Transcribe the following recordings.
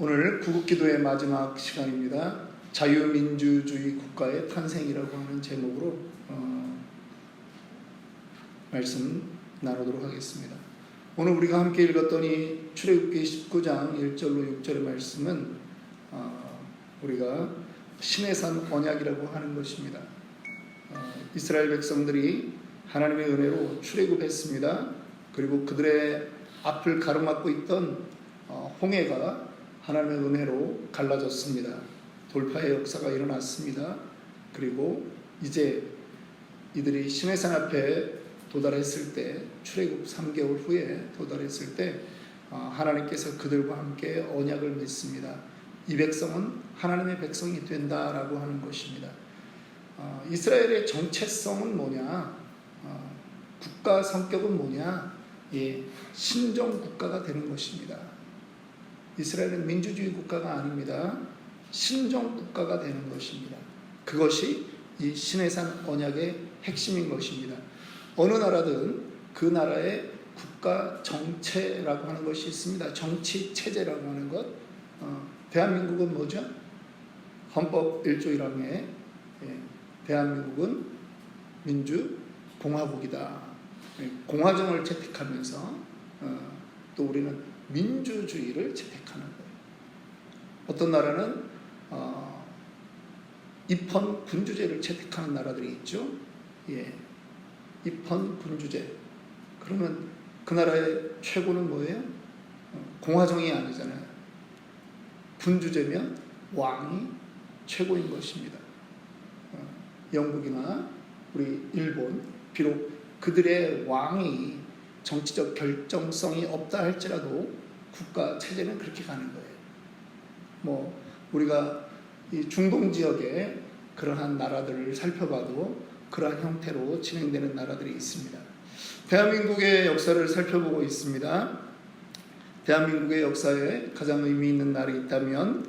오늘 구국기도의 마지막 시간입니다. 자유민주주의 국가의 탄생이라고 하는 제목으로 말씀 나누도록 하겠습니다. 오늘 우리가 함께 읽었던 이 출애굽기 19장 1절로 6절의 말씀은 우리가 시내산 언약이라고 하는 것입니다. 이스라엘 백성들이 하나님의 은혜로 출애굽했습니다. 그리고 그들의 앞을 가로막고 있던 홍해가 하나님의 은혜로 갈라졌습니다. 돌파의 역사가 일어났습니다. 그리고 이제 이들이 시내산 앞에 도달했을 때, 출애굽 3개월 후에 도달했을 때 하나님께서 그들과 함께 언약을 맺습니다. 이 백성은 하나님의 백성이 된다라고 하는 것입니다. 이스라엘의 정체성은 뭐냐? 국가 성격은 뭐냐? 신정 국가가 되는 것입니다. 이스라엘은 민주주의 국가가 아닙니다. 신정 국가가 되는 것입니다. 그것이 이 시내산 언약의 핵심인 것입니다. 어느 나라든 그 나라의 국가 정체라고 하는 것이 있습니다. 정치 체제라고 하는 것. 대한민국은 뭐죠? 헌법 1조 1항에 대한민국은 민주공화국이다. 공화정을 채택하면서 또 우리는 민주주의를 채택하는 거예요. 어떤 나라는 입헌군주제를 채택하는 나라들이 있죠. 입헌군주제. 그러면 그 나라의 최고는 뭐예요? 공화정이 아니잖아요. 군주제면 왕이 최고인 것입니다. 영국이나 우리 일본, 비록 그들의 왕이 정치적 결정성이 없다 할지라도 국가 체제는 그렇게 가는 거예요. 우리가 이 중동 지역에 그러한 나라들을 살펴봐도 그러한 형태로 진행되는 나라들이 있습니다. 대한민국의 역사를 살펴보고 있습니다. 대한민국의 역사에 가장 의미 있는 날이 있다면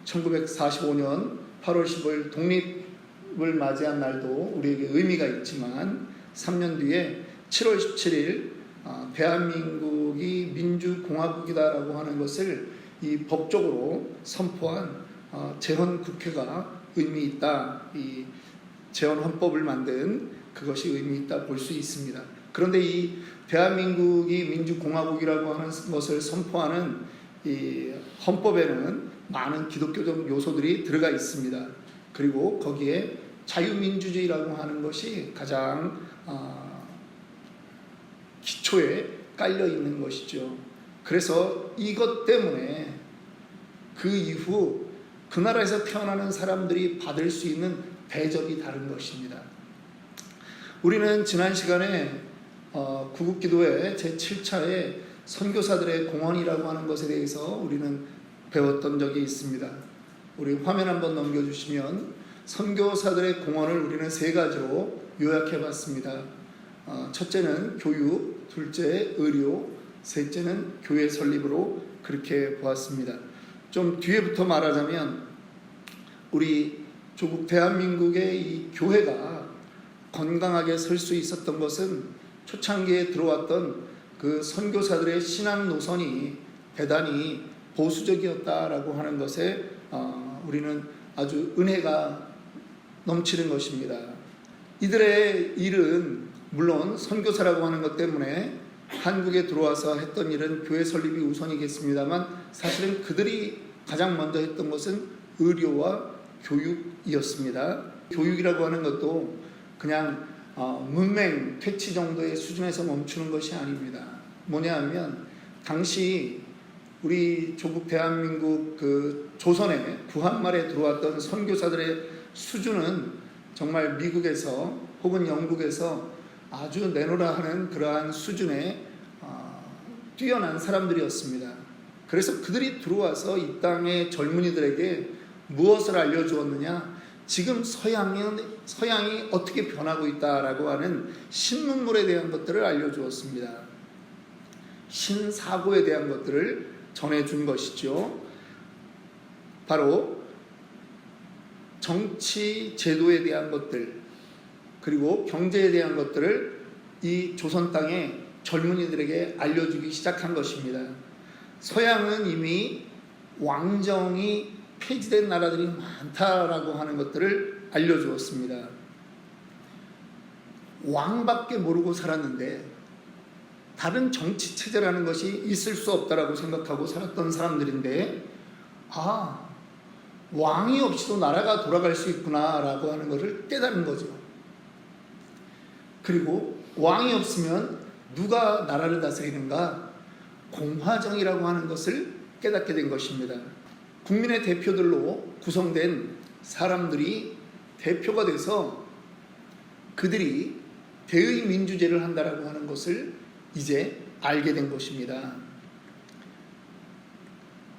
1945년 8월 15일 독립을 맞이한 날도 우리에게 의미가 있지만 3년 뒤에 7월 17일 대한민국이 민주공화국이다라고 하는 것을 이 법적으로 선포한 제헌국회가 의미 있다. 이 제헌헌법을 만든 그것이 의미 있다 볼 수 있습니다. 그런데 이 대한민국이 민주공화국이라고 하는 것을 선포하는 이 헌법에는 많은 기독교적 요소들이 들어가 있습니다. 그리고 거기에 자유민주주의라고 하는 것이 가장 기초에 깔려 있는 것이죠. 그래서 이것 때문에 그 이후 그 나라에서 태어나는 사람들이 받을 수 있는 대접이 다른 것입니다. 우리는 지난 시간에 구국기도회 제7차의 선교사들의 공헌이라고 하는 것에 대해서 우리는 배웠던 적이 있습니다. 우리 화면 한번 넘겨주시면 선교사들의 공헌을 우리는 세 가지로 요약해 봤습니다. 첫째는 교육, 둘째 의료, 셋째는 교회 설립으로 그렇게 보았습니다. 좀 뒤에부터 말하자면 우리 조국 대한민국의 이 교회가 건강하게 설 수 있었던 것은 초창기에 들어왔던 그 선교사들의 신앙 노선이 대단히 보수적이었다라고 하는 것에 우리는 아주 은혜가 넘치는 것입니다. 이들의 일은 물론 선교사라고 하는 것 때문에 한국에 들어와서 했던 일은 교회 설립이 우선이겠습니다만 사실은 그들이 가장 먼저 했던 것은 의료와 교육이었습니다. 교육이라고 하는 것도 그냥 문맹, 퇴치 정도의 수준에서 멈추는 것이 아닙니다. 뭐냐 하면 당시 우리 조국 대한민국 그 조선에 구한말에 들어왔던 선교사들의 수준은 정말 미국에서 혹은 영국에서 아주 내노라 하는 그러한 수준의 뛰어난 사람들이었습니다. 그래서 그들이 들어와서 이 땅의 젊은이들에게 무엇을 알려주었느냐? 지금 서양이 어떻게 변하고 있다라고 하는 신문물에 대한 것들을 알려주었습니다. 신사고에 대한 것들을 전해준 것이죠. 바로 정치 제도에 대한 것들, 그리고 경제에 대한 것들을 이 조선 땅의 젊은이들에게 알려주기 시작한 것입니다. 서양은 이미 왕정이 폐지된 나라들이 많다라고 하는 것들을 알려주었습니다. 왕밖에 모르고 살았는데 다른 정치 체제라는 것이 있을 수 없다라고 생각하고 살았던 사람들인데, 왕이 없이도 나라가 돌아갈 수 있구나라고 하는 것을 깨달은 거죠. 그리고 왕이 없으면 누가 나라를 다스리는가? 공화정이라고 하는 것을 깨닫게 된 것입니다. 국민의 대표들로 구성된 사람들이 대표가 돼서 그들이 대의민주제를 한다라고 하는 것을 이제 알게 된 것입니다.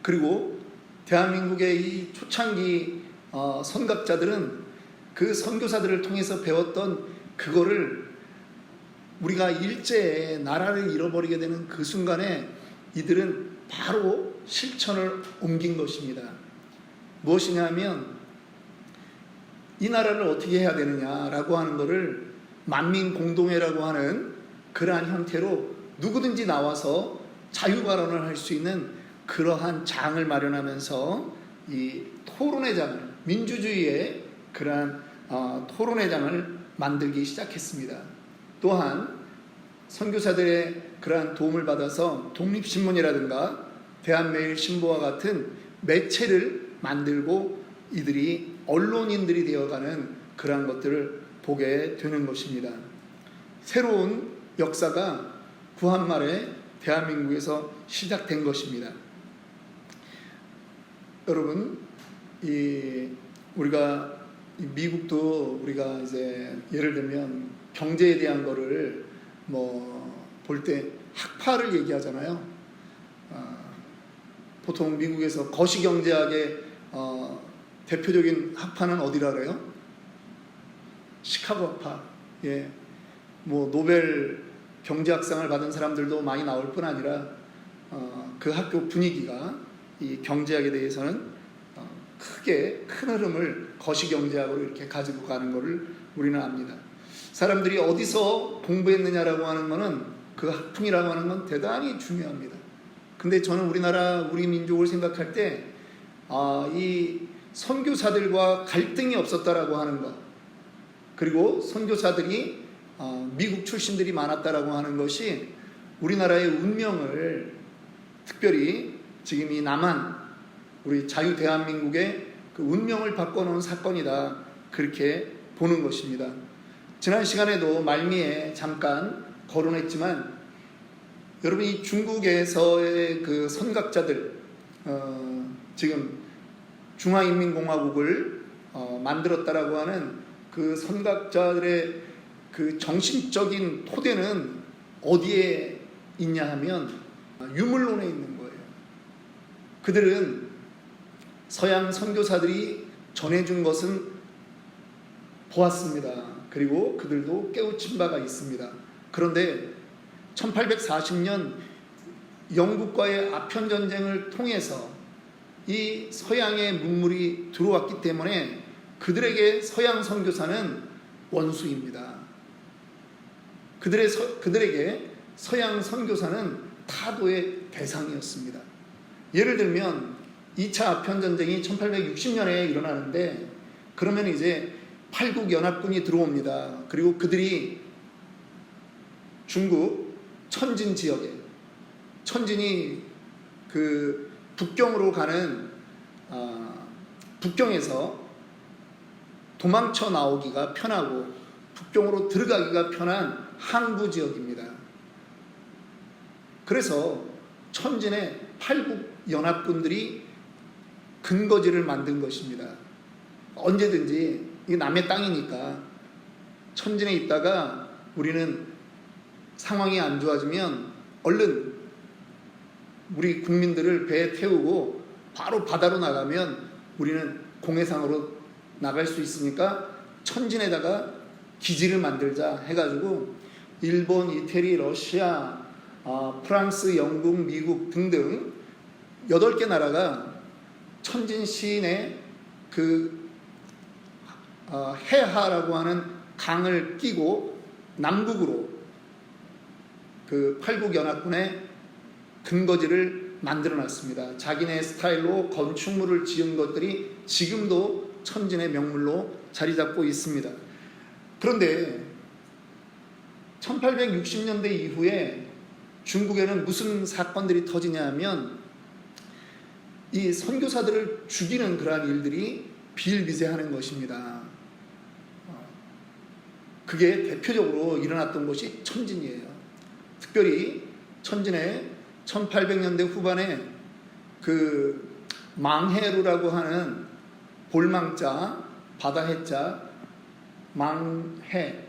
그리고 대한민국의 이 초창기 선각자들은 그 선교사들을 통해서 배웠던 그거를 우리가 일제에 나라를 잃어버리게 되는 그 순간에 이들은 바로 실천을 옮긴 것입니다. 무엇이냐면 이 나라를 어떻게 해야 되느냐라고 하는 것을 만민공동회라고 하는 그러한 형태로 누구든지 나와서 자유발언을 할 수 있는 그러한 장을 마련하면서 이 토론의 장을, 민주주의의 그러한 토론의 장을 만들기 시작했습니다. 또한 선교사들의 그러한 도움을 받아서 독립신문이라든가 대한매일신보와 같은 매체를 만들고 이들이 언론인들이 되어가는 그러한 것들을 보게 되는 것입니다. 새로운 역사가 구한말에 대한민국에서 시작된 것입니다. 여러분, 우리가 미국도 우리가 이제 예를 들면 경제에 대한 거를 볼 때 학파를 얘기하잖아요. 보통 미국에서 거시경제학의 대표적인 학파는 어디라 그래요? 시카고 학파. 예. 노벨 경제학상을 받은 사람들도 많이 나올 뿐 아니라 그 학교 분위기가 이 경제학에 대해서는 크게 큰 흐름을 거시경제학으로 이렇게 가지고 가는 것을 우리는 압니다. 사람들이 어디서 공부했느냐라고 하는 것은 그 학풍이라고 하는 건 대단히 중요합니다. 근데 저는 우리 민족을 생각할 때 이 선교사들과 갈등이 없었다라고 하는 것, 그리고 선교사들이 미국 출신들이 많았다라고 하는 것이 우리나라의 운명을, 특별히 지금 이 남한, 우리 자유 대한민국의 그 운명을 바꿔놓은 사건이다, 그렇게 보는 것입니다. 지난 시간에도 말미에 잠깐 거론했지만, 여러분, 이 중국에서의 그 선각자들, 지금 중화인민공화국을 만들었다라고 하는 그 선각자들의 그 정신적인 토대는 어디에 있냐 하면 유물론에 있는 거예요. 그들은 서양 선교사들이 전해준 것은 보았습니다. 그리고 그들도 깨우친 바가 있습니다. 그런데 1840년 영국과의 아편전쟁을 통해서 이 서양의 문물이 들어왔기 때문에 그들에게 서양 선교사는 원수입니다. 그들에게 서양 선교사는 타도의 대상이었습니다. 예를 들면 2차 아편전쟁이 1860년에 일어나는데, 그러면 이제 팔국연합군이 들어옵니다. 그리고 그들이 중국 천진 지역에, 천진이 그 북경으로 가는 북경에서 도망쳐 나오기가 편하고 북경으로 들어가기가 편한 항구 지역입니다. 그래서 천진의 팔국연합군들이 근거지를 만든 것입니다. 언제든지 이게 남의 땅이니까 천진에 있다가 우리는 상황이 안 좋아지면 얼른 우리 국민들을 배에 태우고 바로 바다로 나가면 우리는 공해상으로 나갈 수 있으니까 천진에다가 기지를 만들자 해가지고 일본, 이태리, 러시아, 프랑스, 영국, 미국 등등 8개 나라가 천진 시인의 그 해하라고 하는 강을 끼고 남북으로 그 팔국연합군의 근거지를 만들어놨습니다. 자기네 스타일로 건축물을 지은 것들이 지금도 천진의 명물로 자리 잡고 있습니다. 그런데 1860년대 이후에 중국에는 무슨 사건들이 터지냐 하면 이 선교사들을 죽이는 그러한 일들이 비일비재하는 것입니다. 그게 대표적으로 일어났던 곳이 천진이에요. 특별히 천진에 1800년대 후반에 그 망해루라고 하는 볼망자, 바다해자, 망해,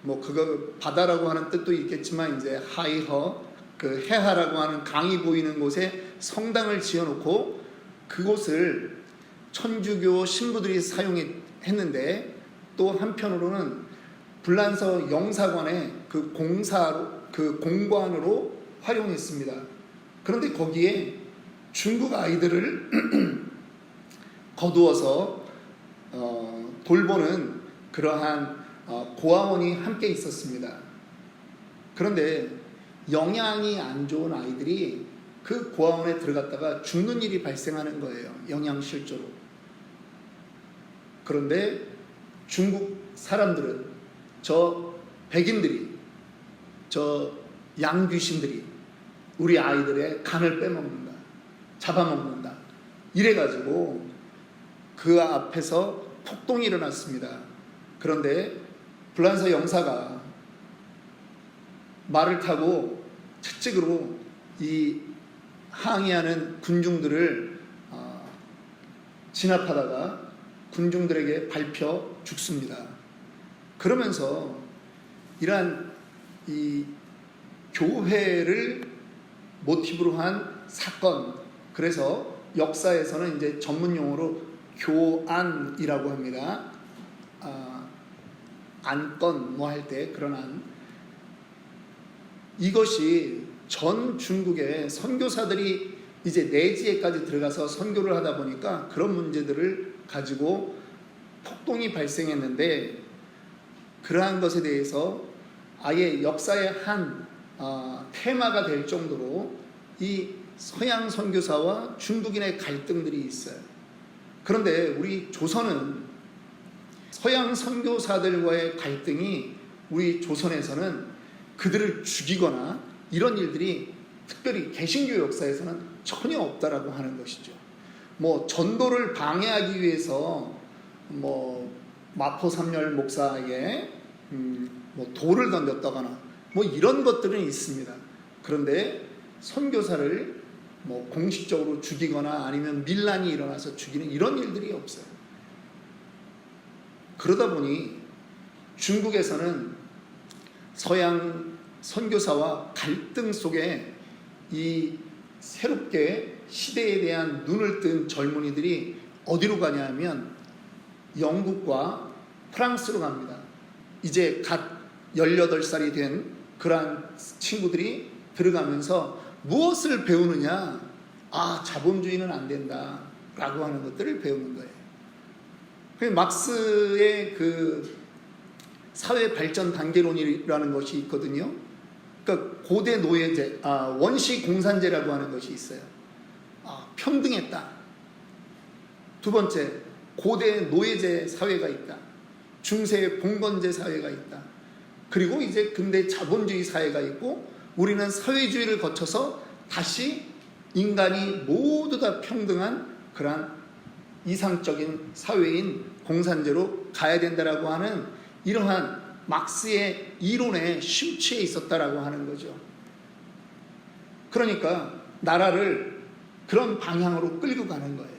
뭐 그거 바다라고 하는 뜻도 있겠지만 이제 하이허, 그 해하라고 하는 강이 보이는 곳에 성당을 지어놓고 그곳을 천주교 신부들이 사용했는데 또 한편으로는 불란서 영사관의 그 공관으로 활용했습니다. 그런데 거기에 중국 아이들을 거두어서 돌보는 그러한 고아원이 함께 있었습니다. 그런데 영양이 안 좋은 아이들이 그 고아원에 들어갔다가 죽는 일이 발생하는 거예요. 영양실조로. 그런데 중국 사람들은 저 백인들이, 저 양귀신들이 우리 아이들의 간을 빼먹는다, 잡아먹는다, 이래가지고 그 앞에서 폭동이 일어났습니다. 그런데 불란서 영사가 말을 타고 채찍으로 이 항의하는 군중들을 진압하다가 군중들에게 밟혀 죽습니다. 그러면서 이러한 이 교회를 모티브로 한 사건, 그래서 역사에서는 이제 전문 용어로 교안이라고 합니다. 안건 뭐 할 때 그런 안. 이것이 전 중국의 선교사들이 이제 내지에까지 들어가서 선교를 하다 보니까 그런 문제들을 가지고 폭동이 발생했는데, 그러한 것에 대해서 아예 역사의 한 테마가 될 정도로 이 서양 선교사와 중국인의 갈등들이 있어요. 그런데 우리 조선은 서양 선교사들과의 갈등이 우리 조선에서는 그들을 죽이거나 이런 일들이 특별히 개신교 역사에서는 전혀 없다라고 하는 것이죠. 뭐 전도를 방해하기 위해서 뭐 마포삼열 목사에게 뭐 돌을 던졌다거나 뭐 이런 것들은 있습니다. 그런데 선교사를 뭐 공식적으로 죽이거나 아니면 밀란이 일어나서 죽이는 이런 일들이 없어요. 그러다 보니 중국에서는 서양 선교사와 갈등 속에 이 새롭게 시대에 대한 눈을 뜬 젊은이들이 어디로 가냐 하면 영국과 프랑스로 갑니다. 이제 갓 18살이 된 그러한 친구들이 들어가면서 무엇을 배우느냐? 자본주의는 안 된다 라고 하는 것들을 배우는 거예요. 막스의 그 사회 발전 단계론이라는 것이 있거든요. 그러니까 고대 노예제, 원시 공산제라고 하는 것이 있어요. 평등했다. 두 번째, 고대 노예제 사회가 있다. 중세 봉건제 사회가 있다. 그리고 이제 근대 자본주의 사회가 있고, 우리는 사회주의를 거쳐서 다시 인간이 모두 다 평등한 그러한 이상적인 사회인 공산제로 가야 된다라고 하는 이러한 막스의 이론에 심취해 있었다라고 하는 거죠. 그러니까 나라를 그런 방향으로 끌고 가는 거예요.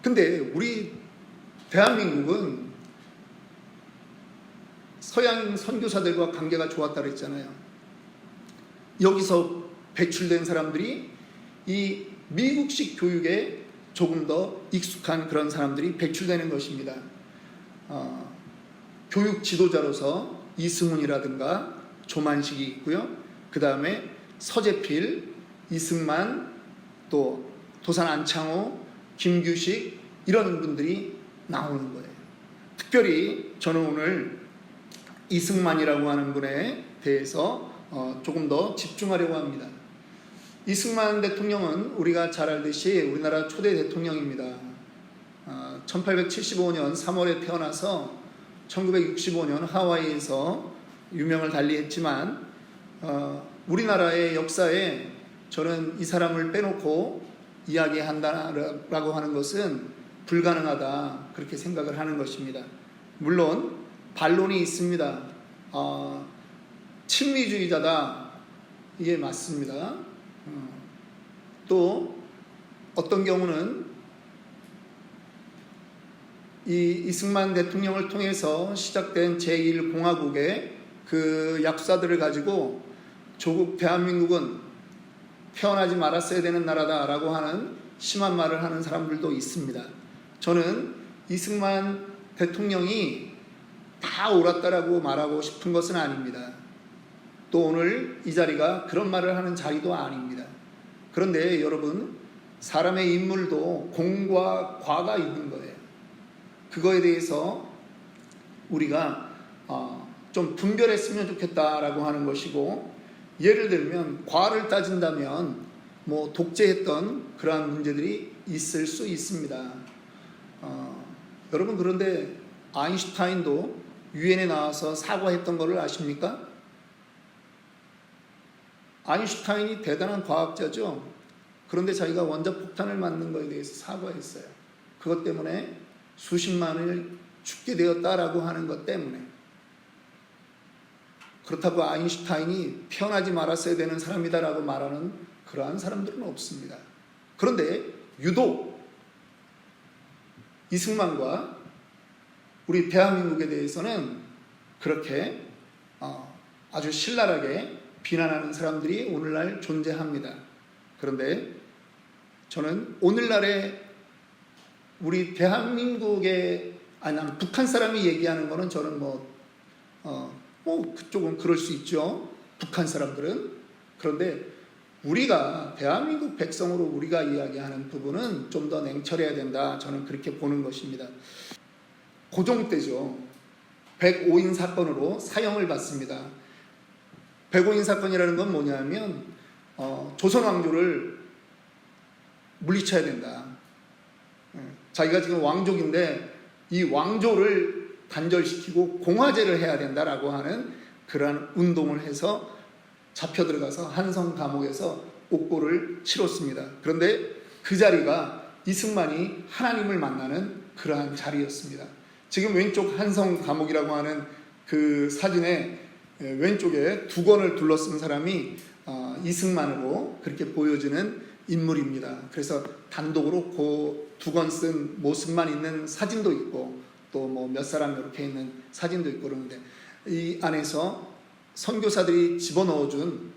근데 우리 대한민국은 서양 선교사들과 관계가 좋았다고 했잖아요. 여기서 배출된 사람들이 이 미국식 교육에 조금 더 익숙한 그런 사람들이 배출되는 것입니다. 교육 지도자로서 이승훈이라든가 조만식이 있고요. 그 다음에 서재필, 이승만, 또 도산 안창호, 김규식 이런 분들이 나오는 거예요. 특별히 저는 오늘 이승만이라고 하는 분에 대해서 조금 더 집중하려고 합니다. 이승만 대통령은 우리가 잘 알듯이 우리나라 초대 대통령입니다. 1875년 3월에 태어나서 1965년 하와이에서 유명을 달리했지만 우리나라의 역사에 저는 이 사람을 빼놓고 이야기한다라고 하는 것은 불가능하다, 그렇게 생각을 하는 것입니다. 물론 반론이 있습니다. 친미주의자다, 이게 맞습니다. 또 어떤 경우는 이 이승만 대통령을 통해서 시작된 제1공화국의 그 약사들을 가지고 조국 대한민국은 태어나지 말았어야 되는 나라다라고 하는 심한 말을 하는 사람들도 있습니다. 저는 이승만 대통령이 다 옳았다라고 말하고 싶은 것은 아닙니다. 또 오늘 이 자리가 그런 말을 하는 자리도 아닙니다. 그런데 여러분, 사람의 인물도 공과 과가 있는 거예요. 그거에 대해서 우리가 좀 분별했으면 좋겠다라고 하는 것이고, 예를 들면 과를 따진다면 뭐 독재했던 그러한 문제들이 있을 수 있습니다. 여러분, 그런데 아인슈타인도 유엔에 나와서 사과했던 것을 아십니까? 아인슈타인이 대단한 과학자죠. 그런데 자기가 원자폭탄을 맞는 것에 대해서 사과했어요. 그것 때문에 수십만을 죽게 되었다라고 하는 것 때문에. 그렇다고 아인슈타인이 태어나지 말았어야 되는 사람이다라고 말하는 그러한 사람들은 없습니다. 그런데 유독 이승만과 우리 대한민국에 대해서는 그렇게 아주 신랄하게 비난하는 사람들이 오늘날 존재합니다. 그런데 저는 오늘날의 우리 대한민국의 북한 사람이 얘기하는 거는 저는 그쪽은 그럴 수 있죠. 북한 사람들은. 그런데 우리가 대한민국 백성으로 우리가 이야기하는 부분은 좀 더 냉철해야 된다, 저는 그렇게 보는 것입니다. 고종 때죠. 105인 사건으로 사형을 받습니다. 105인 사건이라는 건 뭐냐면 조선 왕조를 물리쳐야 된다. 자기가 지금 왕족인데 이 왕조를 단절시키고 공화제를 해야 된다라고 하는 그러한 운동을 해서 잡혀 들어가서 한성 감옥에서 옥고를 치렀습니다. 그런데 그 자리가 이승만이 하나님을 만나는 그러한 자리였습니다. 지금 왼쪽 한성 감옥이라고 하는 그 사진에 왼쪽에 두건을 둘러쓴 사람이 이승만으로 그렇게 보여지는 인물입니다. 그래서 단독으로 그 두건 쓴 모습만 있는 사진도 있고 또 뭐 몇 사람 이렇게 있는 사진도 있고 그러는데, 이 안에서 선교사들이 집어넣어준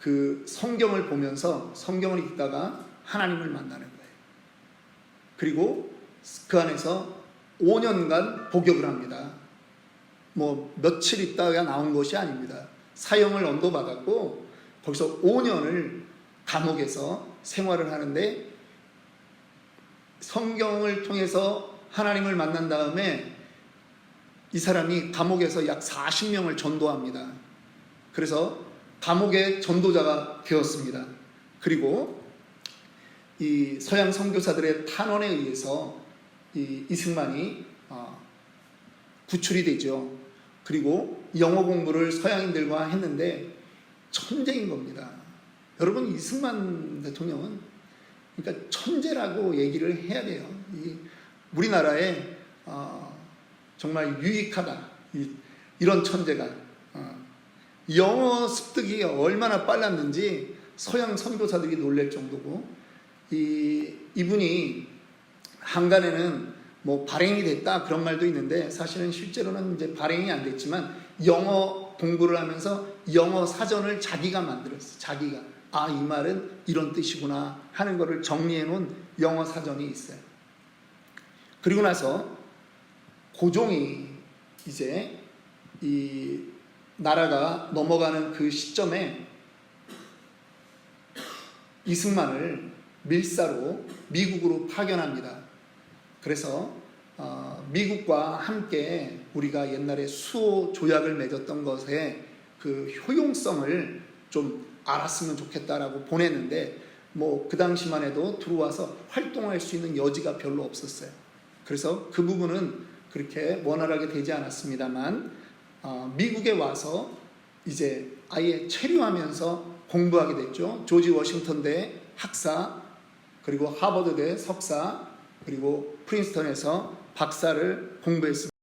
그 성경을 보면서 성경을 읽다가 하나님을 만나는 거예요. 그리고 그 안에서 5년간 복역을 합니다. 뭐 며칠 있다가 나온 것이 아닙니다. 사형을 언도받았고 거기서 5년을 감옥에서 생활을 하는데, 성경을 통해서 하나님을 만난 다음에 이 사람이 감옥에서 약 40명을 전도합니다. 그래서 감옥의 전도자가 되었습니다. 그리고 이 서양 선교사들의 탄원에 의해서 이 이승만이 구출이 되죠. 그리고 영어 공부를 서양인들과 했는데 천재인 겁니다. 여러분, 이승만 대통령은 그러니까 천재라고 얘기를 해야 돼요. 우리나라에 정말 유익하다, 이런 천재가. 영어 습득이 얼마나 빨랐는지 서양 선교사들이 놀랄 정도고, 이분이 한간에는 뭐 발행이 됐다 그런 말도 있는데, 사실은 실제로는 이제 발행이 안 됐지만 영어 공부를 하면서 영어 사전을 자기가 만들었어요. 자기가 이 말은 이런 뜻이구나 하는 것을 정리해 놓은 영어 사전이 있어요. 그리고 나서 고종이 이제 이 나라가 넘어가는 그 시점에 이승만을 밀사로 미국으로 파견합니다. 그래서 미국과 함께 우리가 옛날에 수호 조약을 맺었던 것에 그 효용성을 좀 알았으면 좋겠다라고 보냈는데 뭐 그 당시만 해도 들어와서 활동할 수 있는 여지가 별로 없었어요. 그래서 그 부분은 그렇게 원활하게 되지 않았습니다만 미국에 와서 이제 아예 체류하면서 공부하게 됐죠. 조지 워싱턴대 학사, 그리고 하버드대 석사, 그리고 프린스턴에서 박사를 공부했습니다.